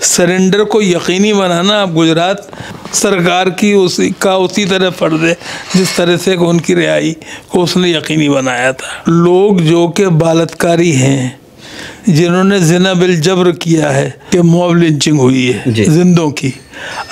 Surrender को यकीनी बनाना अब गुजरात सरकार की उसी तरह फ़र्ज़ है जिस तरह से उनकी रिहाई को उसने यकीनी बनाया था। लोग जो कि बालतकारी हैं, जिन्होंने ज़िना बिल जबर किया है कि मॉब लिंचिंग हुई है जिंदों की,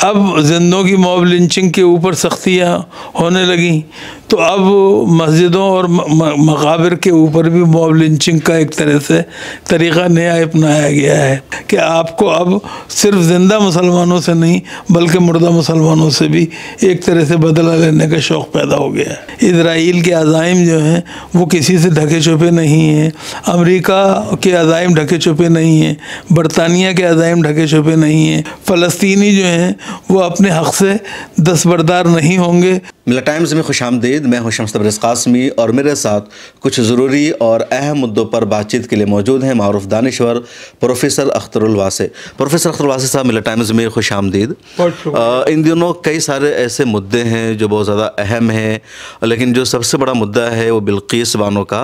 अब जिंदों की मॉब लिंचिंग के ऊपर सख्तियाँ होने लगी, तो अब मस्जिदों और मकाबिर के ऊपर भी मॉब लिंचिंग का एक तरह से तरीक़ा नया अपनाया गया है कि आपको अब सिर्फ ज़िंदा मुसलमानों से नहीं बल्कि मुर्दा मुसलमानों से भी एक तरह से बदला लेने का शौक़ पैदा हो गया है। इजराइल के अज़ाइम जो हैं वो किसी से ढके छुपे नहीं हैं, अमेरिका के अज़ाइम ढके छुपे नहीं हैं, बरतानिया के अज़ाइम ढके छुपे नहीं हैं, फ़लस्तीनी जो हैं वो अपने हक़ से दस्तबरदार नहीं होंगे। मिल्ला टाइम्स में खुशामदीद। मैं हूं शम्स तबरेज़ क़ासमी और मेरे साथ कुछ ज़रूरी और अहम मुद्दों पर बातचीत के लिए मौजूद हैं मारूफ दानिश्वर प्रोफेसर अख्तरुल वासी। प्रोफेसर अख्तरुल वासी साहब, मिल्ला टाइम्स में खुशामदीद। इन दिनों कई सारे ऐसे मुद्दे हैं जो बहुत ज़्यादा अहम हैं, लेकिन जो सबसे बड़ा मुद्दा है वो बिल्किस बानो का,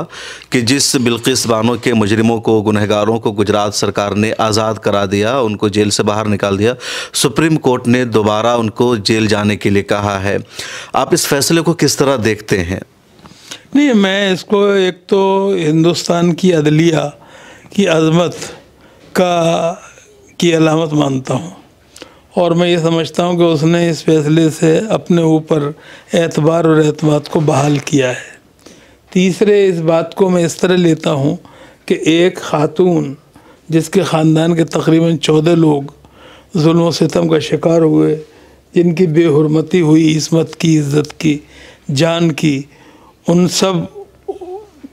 कि जिस बिल्किस बानो के मुजरिमों को, गुनहगारों को गुजरात सरकार ने आज़ाद करा दिया, उनको जेल से बाहर निकाल दिया। सुप्रीम कोर्ट ने दोबारा उनको जेल जाने के लिए कहा है। आप इस फैसले को किस तरह देखते हैं? नहीं, मैं इसको एक तो हिंदुस्तान की अदलिया की अज़मत की अलामत मानता हूँ और मैं ये समझता हूँ कि उसने इस फैसले से अपने ऊपर एतबार और एतमाद को बहाल किया है। तीसरे, इस बात को मैं इस तरह लेता हूँ कि एक ख़ातून जिसके ख़ानदान के तकरीबन 14 लोग जुल्म व सितम का शिकार हुए, जिनकी बेहुरमती हुई इस्मत की, इज़्ज़त की, जान की, उन सब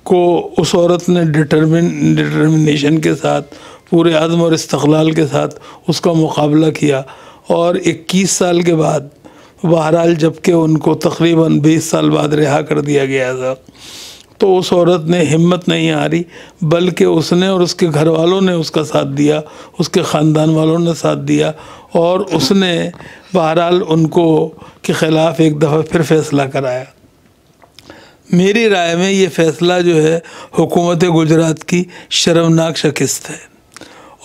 को उस औरत ने डिटर्मिनेशन के साथ, पूरे अज़्म और इस्तक़लाल के साथ उसका मुकाबला किया और 21 साल के बाद बहरहाल जबकि उनको तकरीबन 20 साल बाद रिहा कर दिया गया था, तो उस औरत ने हिम्मत नहीं हारी, बल्कि उसने और उसके घर वालों ने उसका साथ दिया, उसके ख़ानदान वालों ने साथ दिया और उसने बहरहाल उनको के ख़िलाफ़ एक दफ़ा फिर फ़ैसला कराया। मेरी राय में ये फ़ैसला जो है हुकूमत गुजरात की शर्मनाक शिकस्त है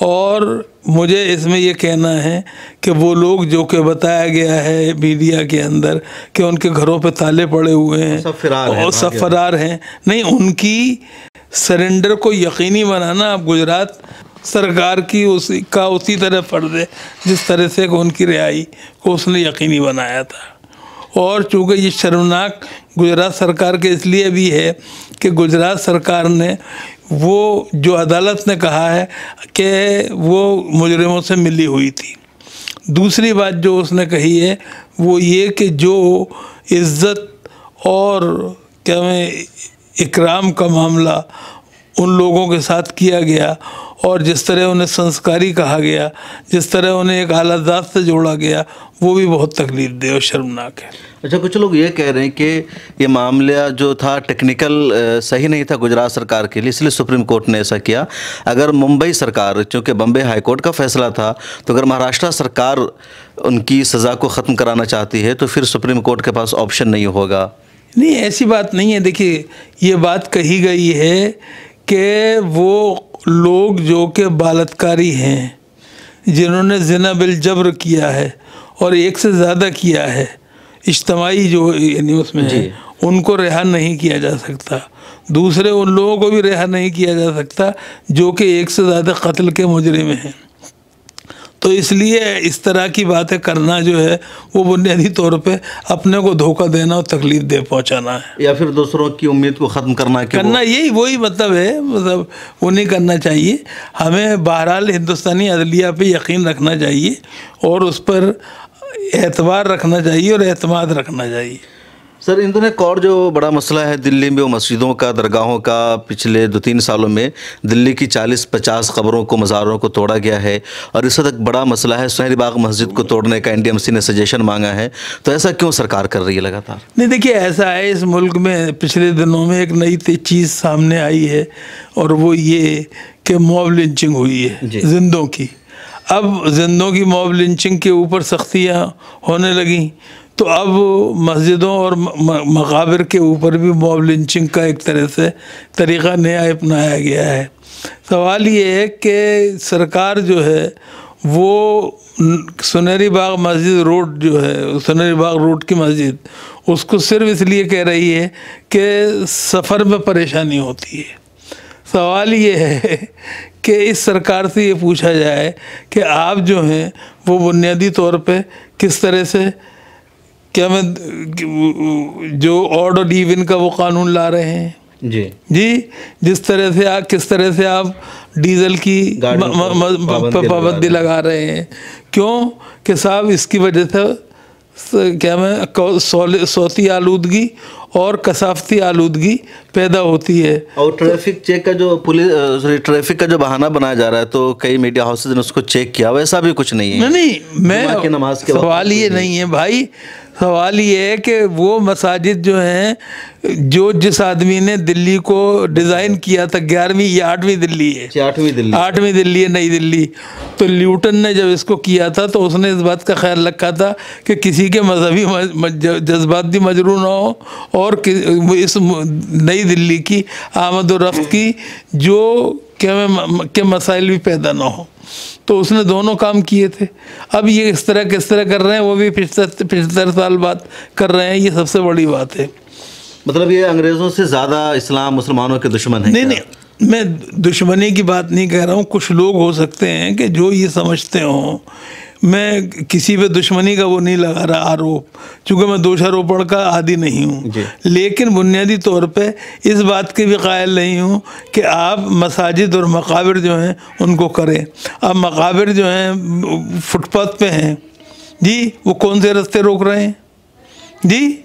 और मुझे इसमें ये कहना है कि वो लोग जो कि बताया गया है मीडिया के अंदर कि उनके घरों पे ताले पड़े हुए हैं और सब फरार हैं, नहीं, उनकी सरेंडर को यकीनी बनाना अब गुजरात सरकार की उसी तरह फ़र्ज़ है जिस तरह से उनकी रिहाई को उसने यकीनी बनाया था। और चूँकि ये शर्मनाक गुजरात सरकार के इसलिए भी है कि गुजरात सरकार ने वो जो अदालत ने कहा है कि वो मुजरिमों से मिली हुई थी। दूसरी बात जो उसने कही है वो ये कि जो इज़्ज़त और क्या मैं इकराम का मामला उन लोगों के साथ किया गया और जिस तरह उन्हें संस्कारी कहा गया, जिस तरह उन्हें एक आला ज़ात से जोड़ा गया, वो भी बहुत तकलीफ़देह और शर्मनाक है। अच्छा, कुछ लोग ये कह रहे हैं कि ये मामला जो था टेक्निकल सही नहीं था गुजरात सरकार के लिए, इसलिए सुप्रीम कोर्ट ने ऐसा किया। अगर मुंबई सरकार, चूँकि बम्बई हाई कोर्ट का फैसला था, तो अगर महाराष्ट्र सरकार उनकी सज़ा को ख़त्म कराना चाहती है तो फिर सुप्रीम कोर्ट के पास ऑप्शन नहीं होगा। नहीं, ऐसी बात नहीं है। देखिए, ये बात कही गई है कि वो लोग जो कि बालतकारी हैं, जिन्होंने ज़िना बिल जबर किया है और एक से ज़्यादा किया है, इज्तमाई जो यानी उसमें है, उनको रिहा नहीं किया जा सकता। दूसरे उन लोगों को भी रिहा नहीं किया जा सकता जो कि एक से ज़्यादा कत्ल के मुजरिम हैं। तो इसलिए इस तरह की बातें करना जो है वो बुनियादी तौर पे अपने को धोखा देना और तकलीफ दे पहुंचाना है, या फिर दूसरों की उम्मीद को ख़त्म करना यही वही मतलब है। मतलब वो नहीं करना चाहिए। हमें बहरहाल हिंदुस्तानी अदलिया पे यकीन रखना चाहिए और उस पर एतबार रखना चाहिए और एतमाद रखना चाहिए। सर, इन दिनों एक और जो बड़ा मसला है दिल्ली में, वो मस्जिदों का, दरगाहों का। पिछले 2-3 सालों में दिल्ली की 40-50 कब्रों को, मज़ारों को तोड़ा गया है और इस वक्त एक बड़ा मसला है सुहेरी बाग मस्जिद को तोड़ने का। NDMC ने सजेशन मांगा है, तो ऐसा क्यों सरकार कर रही है लगातार? नहीं, देखिए, ऐसा है, इस मुल्क में पिछले दिनों में एक नई चीज़ सामने आई है और वो ये कि मॉब लिंचिंग हुई है जिंदों की। अब जिंदों की मॉब लिंचिंग के ऊपर सख्तियाँ होने लगी, तो अब मस्जिदों और मकाबिर के ऊपर भी मॉब लिंचिंग का एक तरह से तरीक़ा नया अपनाया गया है। सवाल ये है कि सरकार जो है वो सुनहरी बाग मस्जिद रोड जो है, सुनहरी बाग रोड की मस्जिद, उसको सिर्फ इसलिए कह रही है कि सफ़र में परेशानी होती है। सवाल ये है कि इस सरकार से ये पूछा जाए कि आप जो हैं वो बुनियादी तौर पे किस तरह से, क्या मैं जो ऑड और इवन का वो कानून ला रहे हैं जी, जिस तरह से आप, किस तरह से आप डीजल की पाबंदी लगा रहे हैं, क्यों कि साहब इसकी वजह से क्या मैं सौती आलूदगी और कसाफती आलूदगी पैदा होती है। और ट्रैफिक चेक का जो ट्रैफिक का जो बहाना बनाया जा रहा है, तो कई मीडिया हाउसेज ने उसको चेक किया, वैसा भी कुछ नहीं है। नहीं, मैं नमाज के सवाल ये नहीं है भाई, सवाल ये है कि वो मसाजिद जो हैं, जो जिस आदमी ने दिल्ली को डिज़ाइन किया था, 11वीं या 8वीं दिल्ली है, 8वीं दिल्ली है, नई दिल्ली, तो न्यूटन ने जब इसको किया था तो उसने इस बात का ख्याल रखा था कि किसी के मजहबी जज्बात भी मजरू ना हो और इस नई दिल्ली की आमद और रफ्त की जो के मसाइल भी पैदा ना हो। तो उसने दोनों काम किए थे। अब ये किस तरह कर रहे हैं, वो भी 75 साल बाद कर रहे हैं, ये सबसे बड़ी बात है। मतलब ये अंग्रेज़ों से ज़्यादा इस्लाम मुसलमानों के दुश्मन है? नहीं, मैं दुश्मनी की बात नहीं कह रहा हूँ। कुछ लोग हो सकते हैं कि जो ये समझते हों, मैं किसी पे दुश्मनी का वो नहीं लगा रहा आरोप, चूँकि मैं दोषारोपण का आदी नहीं हूँ, लेकिन बुनियादी तौर पे इस बात के भी कायल नहीं हूँ कि आप मसाजिद और मकाबिर जो हैं उनको करें। अब मकाबिर जो हैं फुटपाथ पे हैं जी, वो कौन से रास्ते रोक रहे हैं जी?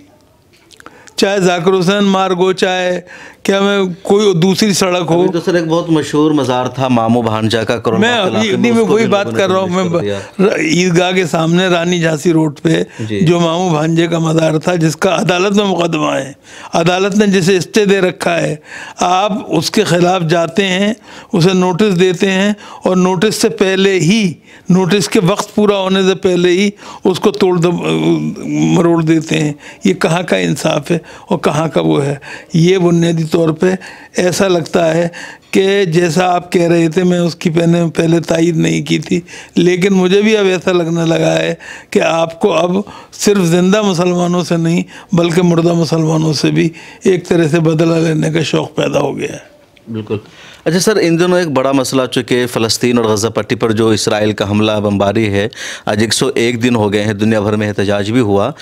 चाहे जाकिर हुसैन मार्ग हो, चाहे क्या मैं कोई दूसरी सड़क हो। तो सर एक बहुत मशहूर मज़ार था मामू भांजा का, मैं वही बात कर रहा हूँ। मैं ईदगाह के सामने रानी झांसी रोड पे जो मामू भांजे का मज़ार था, जिसका अदालत में मुकदमा है, अदालत ने जिसे स्टे दे रखा है, आप उसके ख़िलाफ़ जाते हैं, उसे नोटिस देते हैं और नोटिस से पहले ही, नोटिस के वक्त पूरा होने से पहले ही उसको तोड़ मरोड़ देते हैं। ये कहाँ का इंसाफ है और कहाँ का वो है? ये बुनियादी तौर पे ऐसा लगता है कि जैसा आप कह रहे थे, मैं उसकी पहले तायीद नहीं की थी, लेकिन मुझे भी अब ऐसा लगने लगा है कि आपको अब सिर्फ ज़िंदा मुसलमानों से नहीं बल्कि मुर्दा मुसलमानों से भी एक तरह से बदला लेने का शौक़ पैदा हो गया है। बिल्कुल। अच्छा सर, इन दिनों एक बड़ा मसला चूँकि फ़लस्तीन और गज़ा पट्टी पर जो इसराइल का हमला बमबारी है, आज 101 दिन हो गए हैं, दुनिया भर में एहतजाज भी हुआ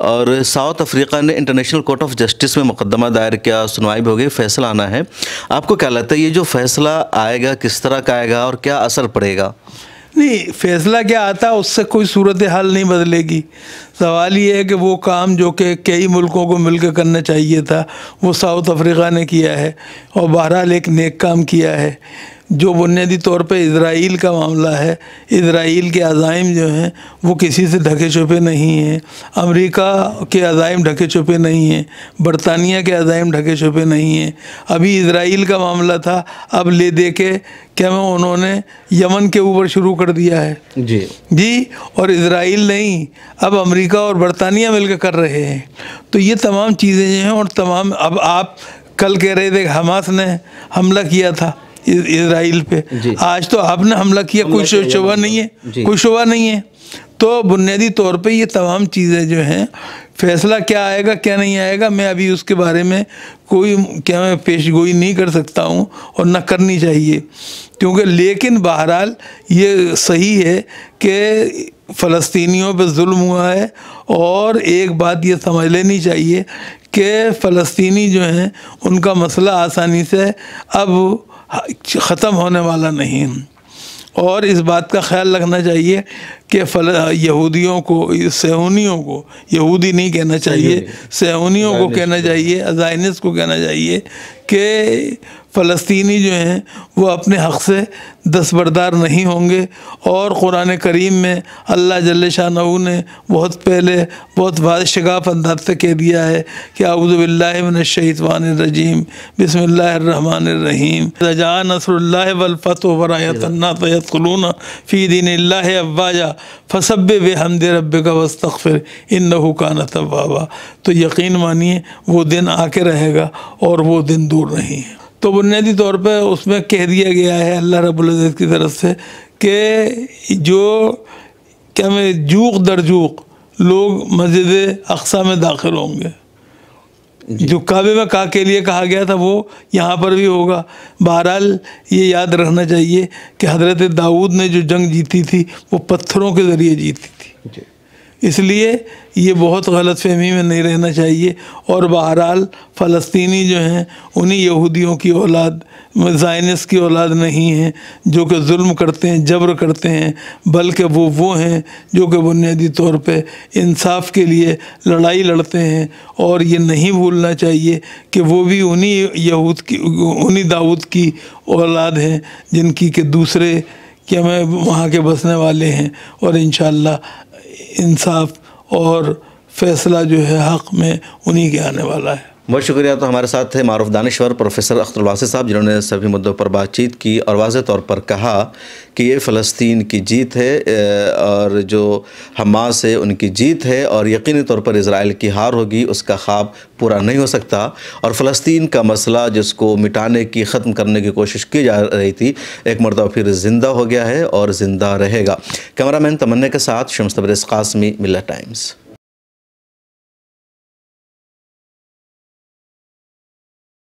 और साउथ अफ्रीका ने इंटरनेशनल कोर्ट ऑफ जस्टिस में मुकदमा दायर किया, सुनवाई भी हो गई, फ़ैसला आना है। आपको क्या लगता है ये जो फ़ैसला आएगा किस तरह का आएगा और क्या असर पड़ेगा? नहीं, फ़ैसला क्या आता है उससे कोई सूरत हाल नहीं बदलेगी। सवाल ये है कि वो काम जो कि कई मुल्कों को मिलकर करना चाहिए था, वो साउथ अफ्रीका ने किया है और बहरहाल एक नेक काम किया है। जो बुनियादी तौर पे इज़राइल का मामला है, इज़राइल के अज़ाइम जो हैं वो किसी से ढके छुपे नहीं हैं, अमेरिका के अज़ाइम ढके छुपे नहीं हैं, बरतानिया के अज़ाइम ढके छुपे नहीं हैं। अभी इज़राइल का मामला था, अब ले दे के क्या मैं उन्होंने यमन के ऊपर शुरू कर दिया है जी, और इज़राइल नहीं, अब अमेरिका और बरतानिया मिलकर कर रहे हैं। तो ये तमाम चीज़ें जो हैं और तमाम, अब आप कल कह रहे थे हमास ने हमला किया था इज़राइल पे, आज तो आपने हमला किया, कोई शुबा नहीं है, कोई शुबा नहीं है। तो बुनियादी तौर पे ये तमाम चीज़ें जो हैं, फ़ैसला क्या आएगा क्या नहीं आएगा, मैं अभी उसके बारे में कोई क्या मैं पेशगोई नहीं कर सकता हूँ और ना करनी चाहिए, क्योंकि लेकिन बहरहाल ये सही है कि फ़लस्तीनियों पे जुल्म हुआ है। और एक बात ये समझ लेनी चाहिए कि फ़लस्तीनी जो हैं उनका मसला आसानी से अब ख़त्म होने वाला नहीं है। और इस बात का ख्याल रखना चाहिए कि यहूदियों को, सहूनियों को, यहूदी नहीं कहना चाहिए, सहूनियों को कहना चाहिए, ज़ायनिस्ट को कहना चाहिए कि फ़लस्तीनी जो हैं वो अपने हक़ से दस्तबरदार नहीं होंगे। और कुरान करीम में अल्लाह जल्ल शानहू ने बहुत पहले बहुत वाज़ेह अंदाज़ से कह दिया है कि अऊज़ु बिल्लाहि मिनश शैतानिर रजीम बिस्मिल्लाहिर रहमानिर रहीम जा नस्रुल्लाहि वल फतहु व रअयतन नास यदखुलूना फ़ी दीनिल्लाहि अफ़वाजा फसब्बिह बिहम्दि रब्बिका वस्तग़फिर इन्नहु कान तव्वाबा। तो यकीन मानिए वो दिन आके रहेगा और वो दिन दूर नहीं है। तो बुनियादी तौर पर उसमें कह दिया गया है अल्लाह रब्बुल इज़्ज़त की तरफ से कि जो क्या में जूक दर जूक लोग मस्जिद अक़सा में दाखिल होंगे। जो काबे में के लिए कहा गया था वो यहाँ पर भी होगा। बहरहाल ये याद रखना चाहिए कि हज़रत दाऊद ने जो जंग जीती थी वो पत्थरों के ज़रिए जीती थी, इसलिए ये बहुत गलतफहमी में नहीं रहना चाहिए। और बहरहाल फ़लस्तीनी जो हैं उन्हीं यहूदियों की औलाद, ज़ायनिस्ट की औलाद नहीं हैं जो कि जुल्म करते हैं, जबर करते हैं, बल्कि वो हैं जो कि बुनियादी तौर पे इंसाफ के लिए लड़ाई लड़ते हैं। और ये नहीं भूलना चाहिए कि वो भी उन्हीं दाऊद की औलाद हैं जिनकी के दूसरे क्या मैं वहाँ के बसने वाले हैं। और इंशाअल्लाह इंसाफ और फैसला जो है हक़ में उन्हीं के आने वाला है। बहुत शुक्रिया। तो हमारे साथ थे मारूफ दानिश्वर प्रोफेसर अख्तरुल वासी साहब, जिन्होंने सभी मुद्दों पर बातचीत की और वाज़ेह तौर पर कहा कि ये फ़लस्तीन की जीत है और जो हमास है उनकी जीत है और यकीनी तौर पर इज़राइल की हार होगी, उसका ख्वाब पूरा नहीं हो सकता। और फ़लस्तीन का मसला जिसको मिटाने की, ख़त्म करने की कोशिश की जा रही थी, एक मरतबा फिर ज़िंदा हो गया है और ज़िंदा रहेगा। कैमरामैन तमन्ना के साथ शम्स तबरेज़ क़ासमी, मिल्लत टाइम्स।